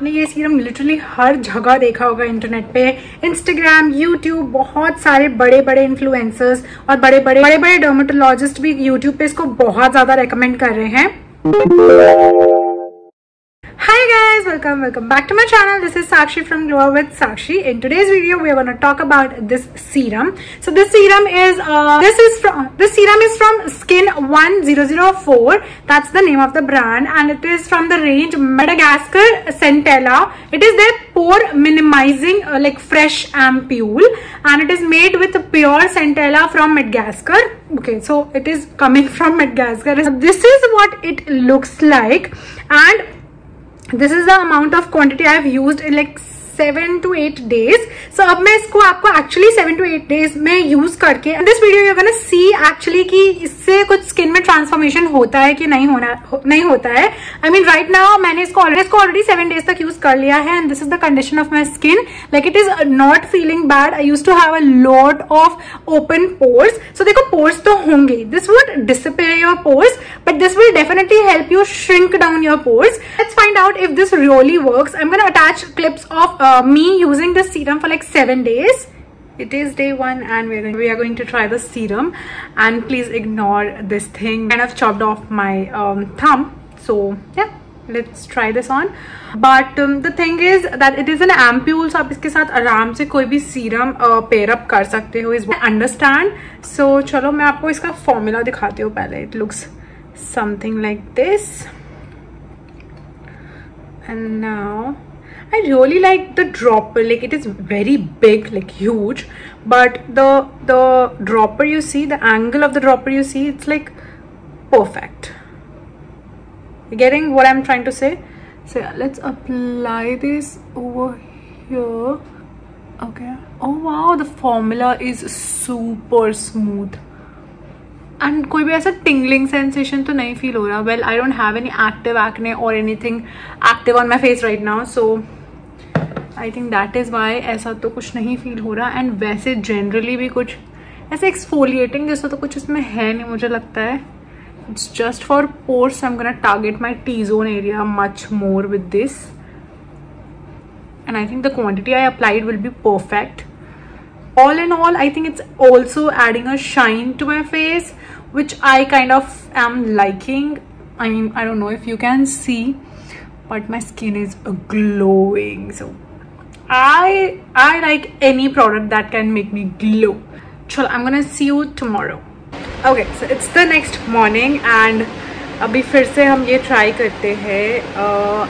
आपने ये serum literally हर जगह देखा होगा इंटरनेट पे, इंस्टाग्राम, यूट्यूब, बहुत सारे बड़े बड़े इन्फ्लुएंसर्स और बड़े बड़े डर्मेटोलॉजिस्ट भी यूट्यूब पे इसको बहुत ज्यादा रेकमेंड कर रहे हैं। Hi guys, welcome back to my channel. This is Sakshi from Glow with Sakshi. In today's video we are going to talk about this serum. So this serum is from Skin 1004. That's the name of the brand, and it is from the range Madagascar Centella. It is their pore minimizing like fresh ampule, and it is made with pure Centella from Madagascar. Okay, so it is coming from Madagascar. This is what it looks like, and this is the amount of quantity I have used in like 7 to 8 days. So अब मैं इसको आपको actually 7 to 8 days में use करके in this video you're gonna see actually कि इससे कुछ skin में transformation होता है कि नहीं होता है. I mean right now मैंने इसको already 7 days तक use कर लिया है, and this is the condition of my skin. Like it is not feeling bad. I used to have a lot of open pores. So देखो pores तो होंगे. This would disappear your pores, but this will definitely help you shrink down your pores. Let's find out if this really works. I'm gonna attach clips of me using this serum for like 7 days. It is day 1 and we are going to try the serum, and please ignore this thing kind of chopped off my thumb. So yeah, let's try this on. But the thing is that it is an ampule, so आप इसके साथ आराम से कोई भी serum pair up कर सकते हो, is what I understand. So चलो मैं आपको इसका फॉर्मूला दिखाती हूँ पहले. It looks something like this, and now I really like the dropper. Like it is very big, like huge, but the dropper you see, the angle of the dropper you see, it's like perfect. You getting what I'm trying to say? So yeah, let's apply this over here. Okay. Oh wow, the formula is super smooth. And कोई भी ऐसा tingling sensation तो नहीं feel हो रहा. Well, I don't have any active acne or anything active on my face right now, so I think that is why ऐसा तो कुछ नहीं feel हो रहा. And वैसे generally भी कुछ ऐसे exfoliating जैसा तो कुछ इसमें है नहीं मुझे लगता है. It's just for pores, so I'm gonna target my T-zone area much more with this. And I think the quantity I applied will be perfect. All in all, I think it's also adding a shine to my face, which I kind of am liking. I mean, I don't know if you can see, but my skin is glowing. So I like any product that can make me glow. Chalo, I'm gonna see you tomorrow. Okay, so it's the next morning and अभी फिर से हम ये try करते हैं.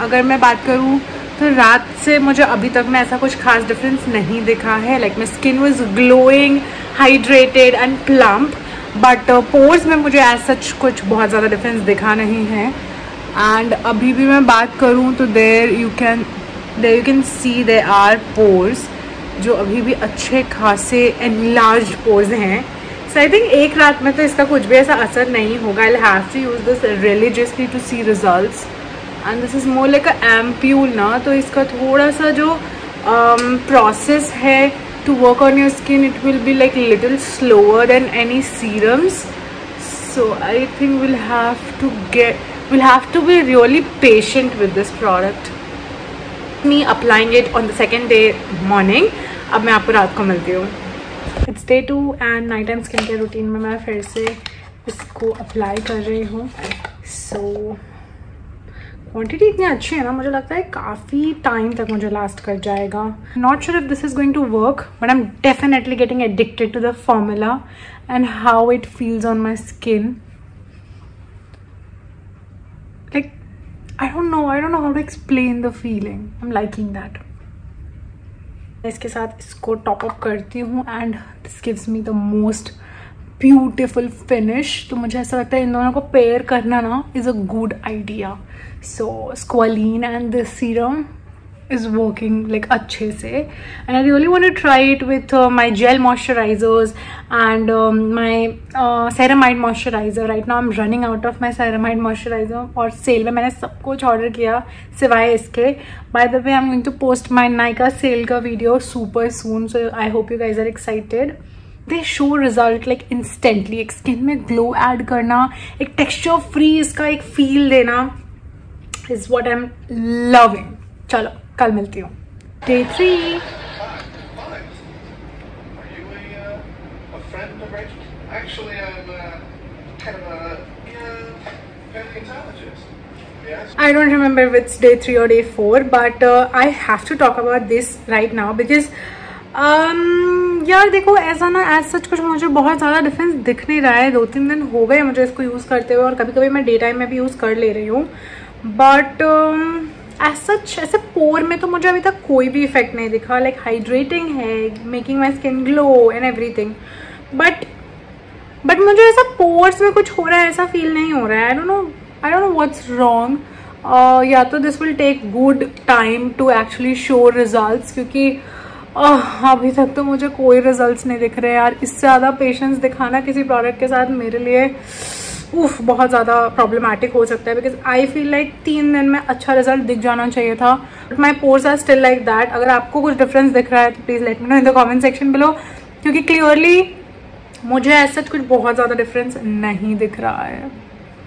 अगर मैं बात करूँ तो रात से मुझे अभी तक में ऐसा कुछ खास डिफरेंस नहीं दिखा है. Like my skin was glowing, hydrated and plump, but pores में मुझे एज सच कुछ बहुत ज़्यादा डिफरेंस दिखा नहीं है. एंड अभी भी मैं बात करूँ तो there you can see there are pores जो अभी भी अच्छे खासे एनलार्ज्ड पोर्स हैं. सो आई थिंक एक रात में तो इसका कुछ भी ऐसा असर नहीं होगा. I have to use this religiously to see results. And this is more like a ampoule ना, तो इसका थोड़ा सा जो प्रोसेस है to work on your skin, it will be like little slower than any serums. So I think we'll have to be really patient with this product. Me applying it on the second day morning. अब मैं आपको रात को मिलती हूँ. It's day 2 and night time skin care routine में मैं फिर से इसको अप्लाई कर रही हूँ. सो क्वांटिटी इतनी अच्छी है ना, मुझे लगता है काफ़ी टाइम तक मुझे लास्ट कर जाएगा. Not sure if this is going to work, but I am definitely getting addicted to the formula and how it feels on my skin. Like I don't know how to explain the feeling. I'm liking that. इसके साथ इसको top up करती हूँ and this gives me the most beautiful finish. तो मुझे ऐसा लगता है इन दोनों को पेयर करना ना is a good idea. So squalane and this serum is working like अच्छे से, and I really want to try it with my gel moisturizers and my ceramide moisturizer. Right now I'm running out of my ceramide moisturizer और cell में मैंने सब कुछ order किया सिवाय इसके. By the way, I'm going to post my Nykaa sale का video super soon, so I hope you guys are excited. They show result like instantly. एक स्किन में ग्लो ऐड करना, एक टेक्सचर फ्री इसका एक फील देना is what I'm loving. चलो कल मिलती हूँ। Day 3। Actually, I'm kind of a paleontologist. Yes. I don't remember if it's day 3 or day 4, but I have to talk about this right now because यार देखो ऐसा ना as such कुछ मुझे बहुत ज़्यादा डिफरेंस दिख नहीं रहा है। 2-3 दिन हो गए मुझे इसको यूज़ करते हुए और कभी कभी मैं डे टाइम में भी यूज़ कर ले रही हूँ, बट एज सच ऐसे पोर में तो मुझे अभी तक कोई भी इफेक्ट नहीं दिखा। लाइक हाइड्रेटिंग है, making my skin glow and everything, but मुझे ऐसा पोर्स में कुछ हो रहा है ऐसा फील नहीं हो रहा है। I don't know what's wrong. या तो this will take good time to actually show results, क्योंकि अभी तक तो मुझे कोई रिजल्ट्स नहीं दिख रहे यार। इससे ज़्यादा पेशेंस दिखाना किसी प्रोडक्ट के साथ मेरे लिए बहुत ज़्यादा प्रॉब्लमैटिक हो सकता है, बिकॉज आई फील लाइक 3 दिन में अच्छा रिजल्ट दिख जाना चाहिए था, but my pores are still like that. अगर आपको कुछ डिफरेंस दिख रहा है तो please let me know in the comment section below, क्योंकि क्लियरली मुझे ऐसा कुछ बहुत ज़्यादा डिफरेंस नहीं दिख रहा है।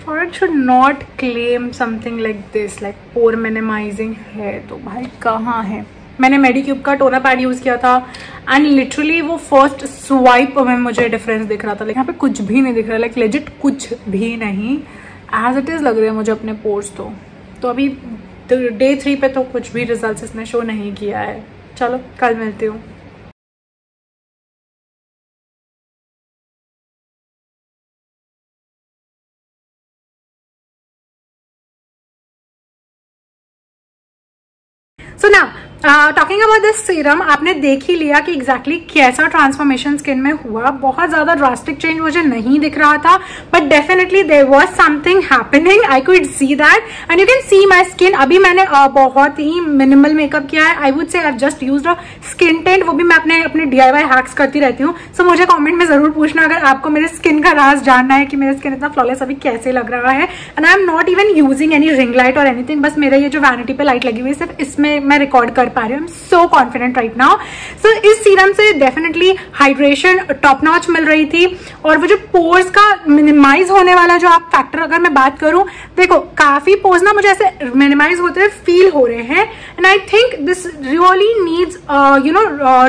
Product should not claim something like this, like pore minimizing है तो भाई कहाँ है। मैंने मेडिक्यूब का टोनर पैड यूज़ किया था एंड लिटरली वो फर्स्ट स्वाइप में मुझे डिफरेंस दिख रहा था, लेकिन यहाँ पे कुछ भी नहीं दिख रहा, लाइक लेजिट कुछ भी नहीं, एज इट इज़ लग रहे हैं मुझे अपने पोर्स। तो अभी डे 3 पे तो कुछ भी रिजल्ट इसने शो नहीं किया है। चलो कल मिलती हूँ। So now, talking about this serum, आपने देख ही लिया कि एग्जैक्टली कैसा ट्रांसफॉर्मेशन स्किन में हुआ। बहुत ज्यादा ड्रास्टिक चेंज मुझे नहीं दिख रहा था, but definitely there was something happening, I could see that and you can see my skin. अभी मैंने बहुत ही मिनिमल मेकअप किया है। I would say I just used a skin tent, वो भी मैं अपने DIY हैक्स करती रहती हूँ। सो मुझे कॉमेंट में जरूर पूछना अगर आपको मेरे स्किन का राज जानना है कि मेरा स्किन इतना फ्लॉलेस अभी कैसे लग रहा है। And I am not even using any ring light और एनीथिंग, बस मेरा ये जो वैनिटी पे लाइट लगी हुई है सिर्फ इसमें मैं रिकॉर्ड कर पा रही हूँ। So confident right now. So इस सीरम से डेफिनेटली हाइड्रेशन टॉप नॉच मिल रही थी, और वो जो पोर्स का मिनिमाइज होने वाला जो आप फैक्टर अगर मैं बात करूं, देखो काफी पोर्स ना मुझे ऐसे मिनिमाइज होते हुए फील हो रहे हैं। And I think this really needs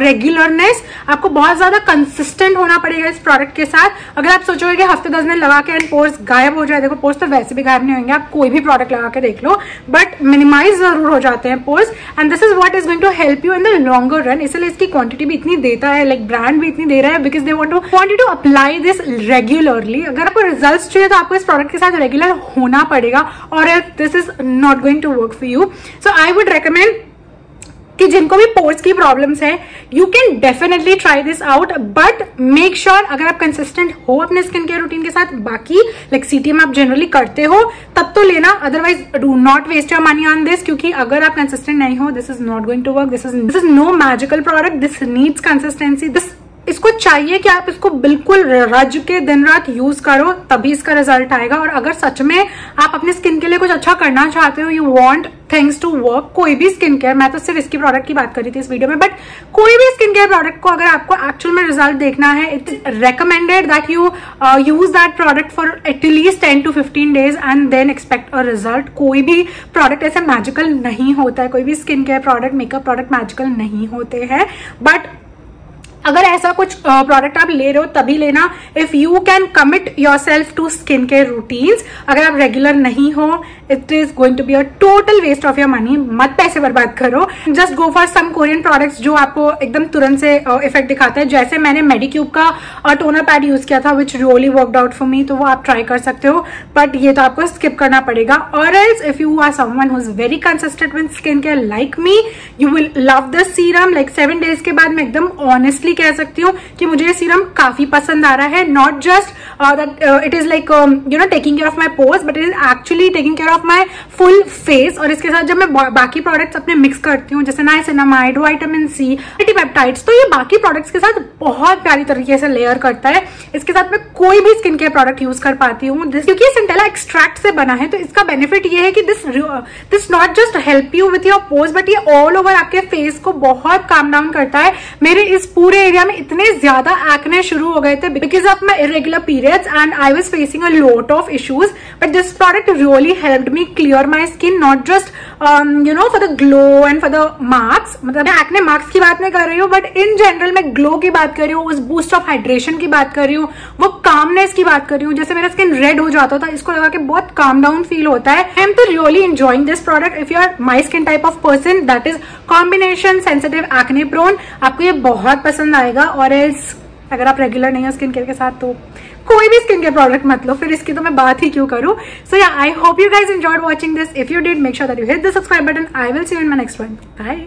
regularness. आपको बहुत ज्यादा कंसिस्टेंट होना पड़ेगा इस प्रोडक्ट के साथ। अगर आप सोचोगे कि हफ्ते 10 दिन लगा के एंड पोर्स गायब हो जाए, देखो पोर्स तो वैसे भी गायब नहीं होंगे, आप कोई भी प्रोडक्ट लगा के देख लो, बट मिनिमाइज जरूर हो जाते हैं pores, and this is what is going to help you in the longer run. इसलिए इसकी क्वांटिटी भी इतनी देता है, लाइक ब्रांड भी इतनी दे रहा है, because they want you to apply this regularly. अगर आपको रिजल्ट्स चाहिए तो आपको इस प्रोडक्ट के साथ रेगुलर होना पड़ेगा, और this is not going to work for you. So I would recommend कि जिनको भी पोर्स की प्रॉब्लम्स है, you can definitely try this out, but make sure अगर आप कंसिस्टेंट हो अपने स्किन केयर रूटीन के साथ, बाकी लाइक CTM आप जनरली करते हो तब तो लेना, otherwise do not waste your money on this, क्योंकि अगर आप कंसिस्टेंट नहीं हो, this is not going to work. This is no magical product, this needs consistency. इसको चाहिए कि आप इसको बिल्कुल रज के दिन रात यूज करो, तभी इसका रिजल्ट आएगा। और अगर सच में आप अपने स्किन के लिए कुछ अच्छा करना चाहते हो, you want things to work, कोई भी स्किन केयर, मैं तो सिर्फ इसकी प्रोडक्ट की बात कर रही थी इस वीडियो में, बट कोई भी स्किन केयर प्रोडक्ट को अगर आपको एक्चुअल में रिजल्ट देखना है, it's recommended that you use that product for at least 10 to 15 days and then expect a result. कोई भी प्रोडक्ट ऐसे मैजिकल नहीं होता है, कोई भी skin care product, makeup product magical नहीं होते हैं, बट अगर ऐसा कुछ प्रोडक्ट आप ले रहे हो तभी लेना if you can commit yourself to skin care routines. अगर आप रेगुलर नहीं हो, it is going to be a total waste of your money. मत पैसे बर्बाद करो, just go for some Korean products जो आपको एकदम तुरंत से इफेक्ट दिखाता है। जैसे मैंने मेडिक्यूब का टोनर पैड यूज किया था which really worked out for me, तो वो आप ट्राई कर सकते हो, बट ये तो आपको स्किप करना पड़ेगा। और else if you are someone who is very consistent with skin care like me, you will love this serum. Like 7 days के बाद मैं एकदम ऑनेस्टली कह सकती हूँ कि मुझे ये सीरम काफी पसंद आ रहा है। Not just that it is like taking care of my pores, but it is actually taking care of my full face. और इसके साथ जब मैं बाकी प्रोडक्ट्स अपने मिक्स करती हूँ, जैसे नाइसिनामाइड, विटामिन सी, एंटीपेप्टाइड्स, तो ये बाकी प्रोडक्ट्स के साथ बहुत प्यारी तरीके से लेयर करता है। इसके साथ मैं कोई भी स्किन केयर प्रोडक्ट यूज कर पाती हूँ, क्योंकि ये सेंटेला एक्सट्रैक्ट से बना है। तो इसका बेनिफिट ये है कि this not just help you with your pores, but ये ऑल ओवर आपके फेस को बहुत काम डाउन करता है। मेरे इस पूरे एरिया में इतने ज्यादा एक्ने शुरू हो गए थे because of my irregular periods and I was facing a lot of issues, but this product really helped me clear my skin, not just for the glow and for the marks. मतलब मैं acne marks की बात नहीं कर रही हूँ, but in general मैं glow की बात कर रही हूँ, उस बूस्ट ऑफ हाइड्रेशन की बात कर रही हूँ, वो कामनेस की बात कर रही हूँ. जैसे मेरा स्किन रेड हो जाता था, इसको लगा के बहुत काम डाउन फील होता है. आई एम तो really enjoying this product. If you are my skin type of person, that is combination sensitive acne prone, आपको ये बहुत पसंद आएगा. और एल्स अगर आप रेगुलर नहीं हो स्किन केयर के साथ तो कोई भी स्किन केयर प्रोडक्ट मत लो, फिर इसकी तो मैं बात ही क्यों करूं. So yeah, I hope you guys enjoyed watching this. If you did, make sure that you hit the subscribe button. I will see you in my next one. Bye.